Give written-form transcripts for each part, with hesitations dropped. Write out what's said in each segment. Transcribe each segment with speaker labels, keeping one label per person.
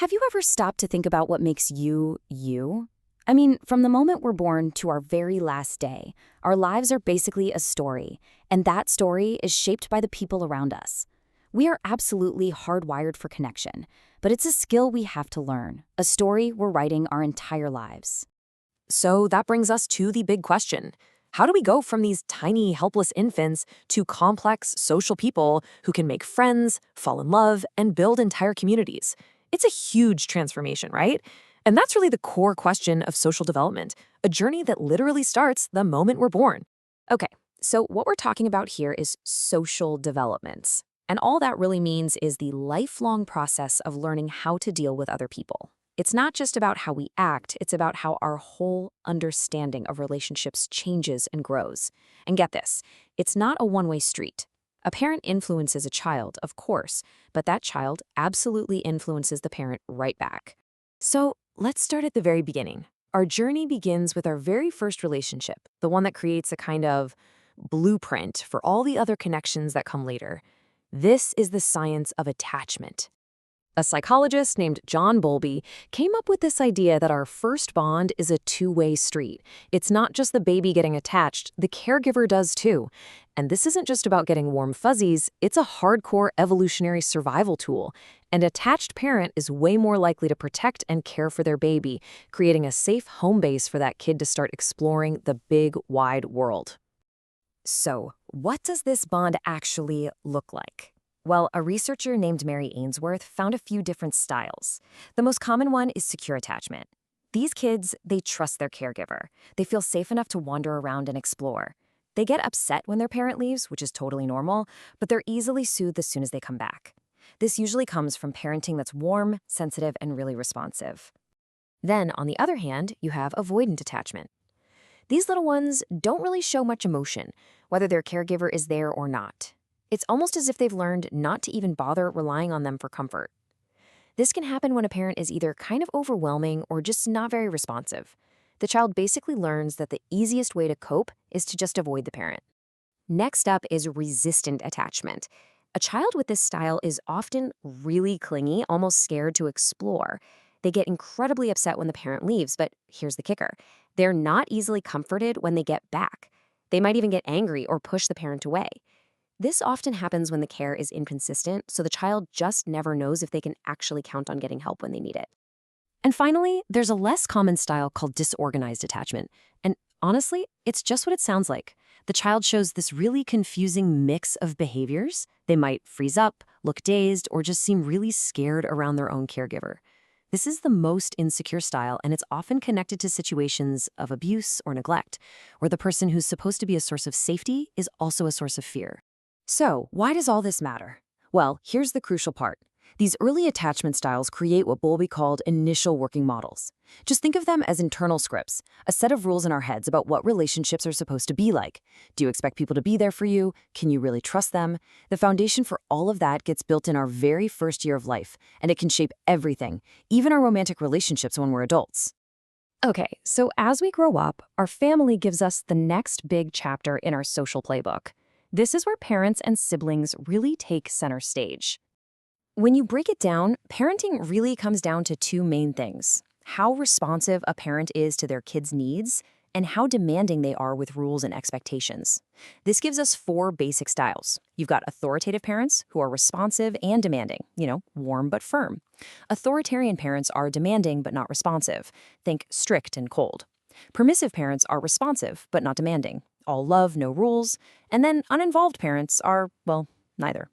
Speaker 1: Have you ever stopped to think about what makes you, you? I mean, from the moment we're born to our very last day, our lives are basically a story, and that story is shaped by the people around us. We are absolutely hardwired for connection, but it's a skill we have to learn, a story we're writing our entire lives.
Speaker 2: So that brings us to the big question. How do we go from these tiny, helpless infants to complex social people who can make friends, fall in love, and build entire communities? It's a huge transformation, right? And that's really the core question of social development, a journey that literally starts the moment we're born.
Speaker 1: Okay, so what we're talking about here is social development. And all that really means is the lifelong process of learning how to deal with other people. It's not just about how we act, it's about how our whole understanding of relationships changes and grows. And get this, it's not a one-way street. A parent influences a child, of course, but that child absolutely influences the parent right back.
Speaker 2: So let's start at the very beginning. Our journey begins with our very first relationship, the one that creates a kind of blueprint for all the other connections that come later. This is the science of attachment. A psychologist named John Bowlby came up with this idea that our first bond is a two-way street. It's not just the baby getting attached, the caregiver does too. And this isn't just about getting warm fuzzies, it's a hardcore evolutionary survival tool. An attached parent is way more likely to protect and care for their baby, creating a safe home base for that kid to start exploring the big, wide world.
Speaker 1: So, what does this bond actually look like? Well, a researcher named Mary Ainsworth found a few different styles. The most common one is secure attachment. These kids, they trust their caregiver. They feel safe enough to wander around and explore. They get upset when their parent leaves, which is totally normal, but they're easily soothed as soon as they come back. This usually comes from parenting that's warm, sensitive, and really responsive. Then, on the other hand, you have avoidant attachment. These little ones don't really show much emotion, whether their caregiver is there or not. It's almost as if they've learned not to even bother relying on them for comfort. This can happen when a parent is either kind of overwhelming or just not very responsive. The child basically learns that the easiest way to cope is to just avoid the parent. Next up is resistant attachment. A child with this style is often really clingy, almost scared to explore. They get incredibly upset when the parent leaves, but here's the kicker. They're not easily comforted when they get back. They might even get angry or push the parent away. This often happens when the care is inconsistent, so the child just never knows if they can actually count on getting help when they need it. And finally, there's a less common style called disorganized attachment. And honestly, it's just what it sounds like. The child shows this really confusing mix of behaviors. They might freeze up, look dazed, or just seem really scared around their own caregiver. This is the most insecure style, and it's often connected to situations of abuse or neglect, where the person who's supposed to be a source of safety is also a source of fear. So, why does all this matter? Well, here's the crucial part. These early attachment styles create what Bowlby called initial working models. Just think of them as internal scripts, a set of rules in our heads about what relationships are supposed to be like. Do you expect people to be there for you? Can you really trust them? The foundation for all of that gets built in our very first year of life, and it can shape everything, even our romantic relationships when we're adults. Okay, so as we grow up, our family gives us the next big chapter in our social playbook. This is where parents and siblings really take center stage. When you break it down, parenting really comes down to two main things: how responsive a parent is to their kids' needs, and how demanding they are with rules and expectations. This gives us four basic styles. You've got authoritative parents who are responsive and demanding, warm but firm. Authoritarian parents are demanding but not responsive. Think strict and cold. Permissive parents are responsive but not demanding. All love, no rules. And then uninvolved parents are, well, neither.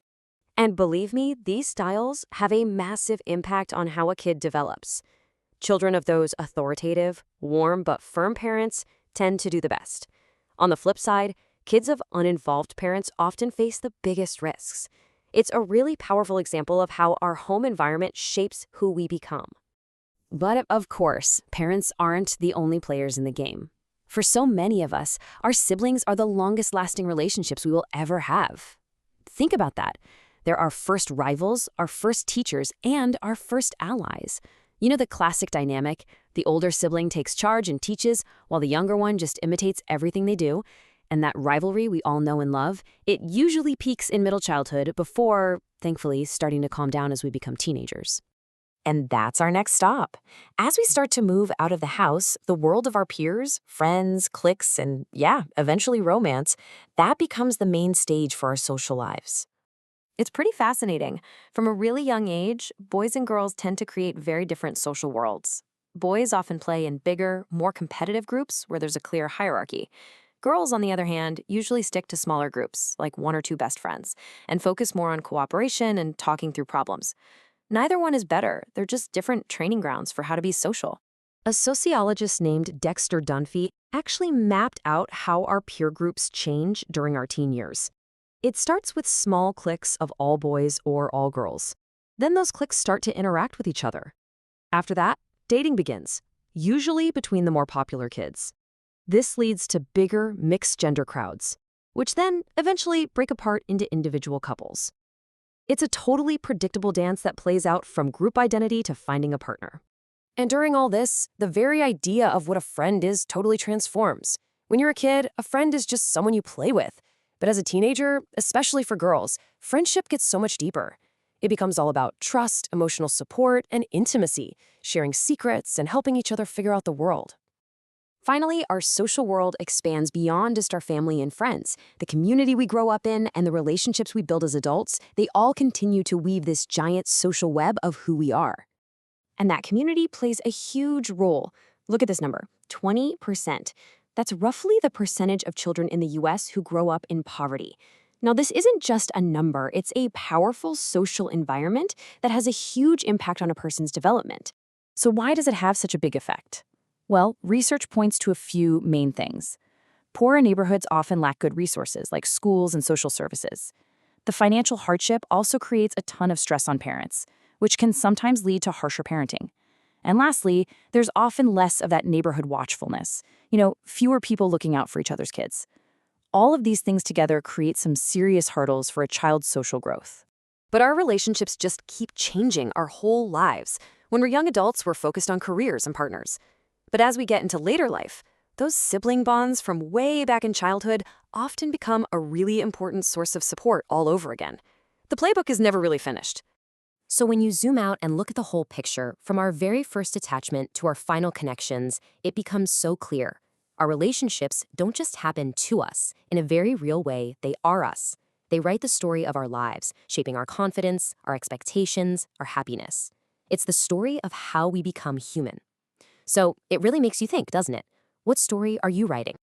Speaker 1: And believe me, these styles have a massive impact on how a kid develops. Children of those authoritative, warm but firm parents tend to do the best. On the flip side, kids of uninvolved parents often face the biggest risks. It's a really powerful example of how our home environment shapes who we become. But of course, parents aren't the only players in the game. For so many of us, our siblings are the longest-lasting relationships we will ever have. Think about that. They're our first rivals, our first teachers, and our first allies. You know the classic dynamic? The older sibling takes charge and teaches, while the younger one just imitates everything they do. And that rivalry we all know and love, it usually peaks in middle childhood before, thankfully, starting to calm down as we become teenagers.
Speaker 2: And that's our next stop. As we start to move out of the house, the world of our peers, friends, cliques, and yeah, eventually romance, that becomes the main stage for our social lives.
Speaker 1: It's pretty fascinating. From a really young age, boys and girls tend to create very different social worlds. Boys often play in bigger, more competitive groups where there's a clear hierarchy. Girls, on the other hand, usually stick to smaller groups, like one or two best friends, and focus more on cooperation and talking through problems. Neither one is better, they're just different training grounds for how to be social. A sociologist named Dexter Dunphy actually mapped out how our peer groups change during our teen years. It starts with small cliques of all boys or all girls. Then those cliques start to interact with each other. After that, dating begins, usually between the more popular kids. This leads to bigger, mixed-gender crowds, which then eventually break apart into individual couples. It's a totally predictable dance that plays out from group identity to finding a partner. And during all this, the very idea of what a friend is totally transforms. When you're a kid, a friend is just someone you play with. But as a teenager, especially for girls, friendship gets so much deeper. It becomes all about trust, emotional support, and intimacy, sharing secrets and helping each other figure out the world. Finally, our social world expands beyond just our family and friends. The community we grow up in and the relationships we build as adults, they all continue to weave this giant social web of who we are. And that community plays a huge role. Look at this number, 20%. That's roughly the percentage of children in the US who grow up in poverty. Now, this isn't just a number, it's a powerful social environment that has a huge impact on a person's development. So why does it have such a big effect? Well, research points to a few main things. Poorer neighborhoods often lack good resources like schools and social services. The financial hardship also creates a ton of stress on parents, which can sometimes lead to harsher parenting. And lastly, there's often less of that neighborhood watchfulness, fewer people looking out for each other's kids. All of these things together create some serious hurdles for a child's social growth. But our relationships just keep changing our whole lives. When we're young adults, we're focused on careers and partners. But as we get into later life, those sibling bonds from way back in childhood often become a really important source of support all over again. The playbook is never really finished. So when you zoom out and look at the whole picture, from our very first attachment to our final connections, it becomes so clear. Our relationships don't just happen to us. In a very real way, they are us. They write the story of our lives, shaping our confidence, our expectations, our happiness. It's the story of how we become human. So it really makes you think, doesn't it? What story are you writing?